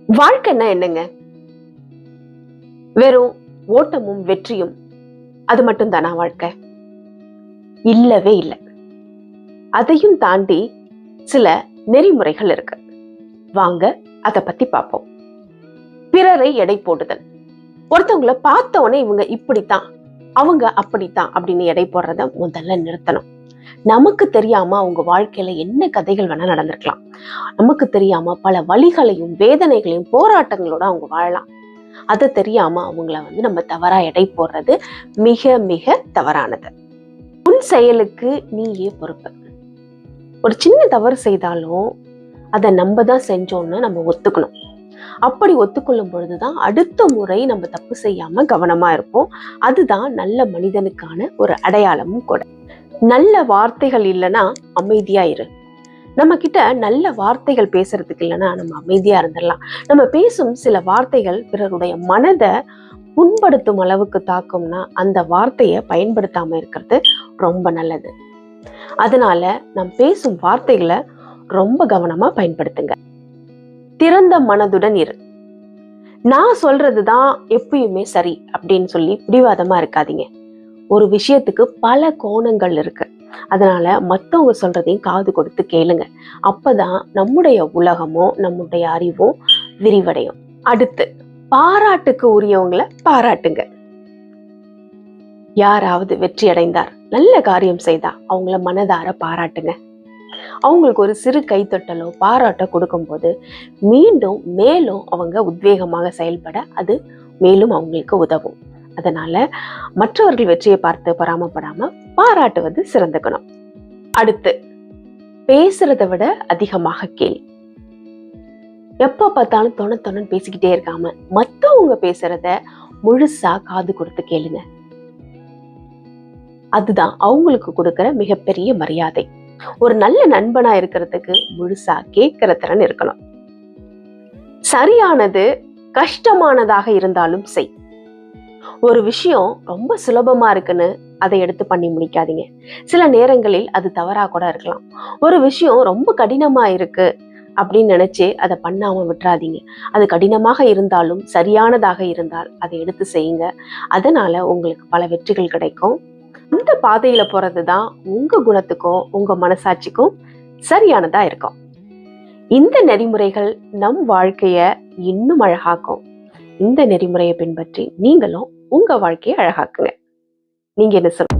வாழ்க்கைன்னா என்னங்க? வெறும் ஓட்டமும் வெற்றியும் அது மட்டும் தானா வாழ்க்கை? இல்லவே இல்லை. அதையும் தாண்டி சில நெறிமுறைகள் இருக்கு. வாங்க அதை பத்தி பார்ப்போம். பிறரை எடை போடுதல். ஒருத்தவங்களை பார்த்த உடனே இவங்க இப்படித்தான், அவங்க அப்படித்தான் அப்படின்னு எடை போடுறத முதல்ல நிறுத்தணும். நமக்கு தெரியாம அவங்க வாழ்க்கையில என்ன கதைகள் வேணா நடந்திருக்கலாம். நமக்கு தெரியாம பல வலிகளையும் வேதனைகளையும் போராட்டங்களோட அவங்க வாழலாம். அது தெரியாம அவங்கள நம்ம தவறா எடை போடுறது மிக மிக தவறானது. உன் செயலுக்கு நீயே பொறுப்பு. ஒரு சின்ன தவறு செய்தாலும் அதை நம்ம தான் செஞ்சோம்னு நம்ம ஒத்துக்கணும். அப்படி ஒத்துக்கொள்ளும் பொழுதுதான் அடுத்த முறை நம்ம தப்பு செய்யாம கவனமா இருப்போம். அதுதான் நல்ல மனிதனுக்கான ஒரு அடையாளமும் கூட. நல்ல வார்த்தைகள் இல்லைன்னா அமைதியா இரு. நம்ம கிட்ட நல்ல வார்த்தைகள் பேசுறதுக்கு இல்லைன்னா நம்ம அமைதியா இருந்துடலாம். நம்ம பேசும் சில வார்த்தைகள் பிறருடைய மனதை புண்படுத்தும் அளவுக்கு தாக்கும்னா அந்த வார்த்தையை பயன்படுத்தாம இருக்கிறது ரொம்ப நல்லது. அதனால நாம் பேசும் வார்த்தைகளை ரொம்ப கவனமா பயன்படுத்துங்க. திறந்த மனதுடன் இரு. நான் சொல்றதுதான் எப்பயுமே சரி அப்படின்னு சொல்லி பிடிவாதமா இருக்காதீங்க. ஒரு விஷயத்துக்கு பல கோணங்கள் இருக்கு. அதனால மத்தவங்க சொல்றதையும் காது கொடுத்து கேளுங்க. அப்பதான் நம்முடைய உலகமும் நம்முடைய அறிவும் விரிவடையும். அடுத்து, பாராட்டுக்கு உரியவங்களை பாராட்டுங்க. யாராவது வெற்றி அடைந்தார், நல்ல காரியம் செய்தா அவங்கள மனதார பாராட்டுங்க. அவங்களுக்கு ஒரு சிறு கைத்தட்டலோ பாராட்டோ கொடுக்கும் போது மீண்டும் மேலும் அவங்க உத்வேகமாக செயல்பட அது மேலும் அவங்களுக்கு உதவும். அதனால மற்றவர்கள் வெற்றியை பார்த்து பொறாமப்படாம பாராட்டுவது சிறந்த குணம். அடுத்து, பேசுறதை விட அதிகமாக கேள். எப்ப பார்த்தாலும் தொண பேசிக்கிட்டே இருக்காம மத்தவங்க பேசுறத முழுசா காது கொடுத்து கேளுங்க. அதுதான் அவங்களுக்கு கொடுக்கிற மிகப்பெரிய மரியாதை. ஒரு நல்ல நண்பனா இருக்கிறதுக்கு முழுசா கேட்கிற திறன் இருக்கணும். சரியானது கஷ்டமானதாக இருந்தாலும் செய். ஒரு விஷயம் ரொம்ப சுலபமா இருக்குன்னு அதை எடுத்து பண்ணி முடிக்காதீங்க. சில நேரங்களில் அது தவறா கூட இருக்கலாம். ஒரு விஷயம் ரொம்ப கடினமா இருக்கு அப்படின்னு நினைச்சு அதை பண்ணாம விட்டுறாதீங்க. அது கடினமாக இருந்தாலும் சரியானதாக இருந்தால் அதை எடுத்து செய்யுங்க. அதனால உங்களுக்கு பல வெற்றிகள் கிடைக்கும். அந்த பாதையில போறதுதான் உங்க குணத்துக்கும் உங்க மனசாட்சிக்கும் சரியானதா இருக்கும். இந்த நெறிமுறைகள் நம் வாழ்க்கைய இன்னும் அழகாக்கும். இந்த நெறிமுறையை பின்பற்றி நீங்களும் உங்க வாழ்க்கையை அழகாக்குங்க. நீங்க என்ன சொல்லுங்க?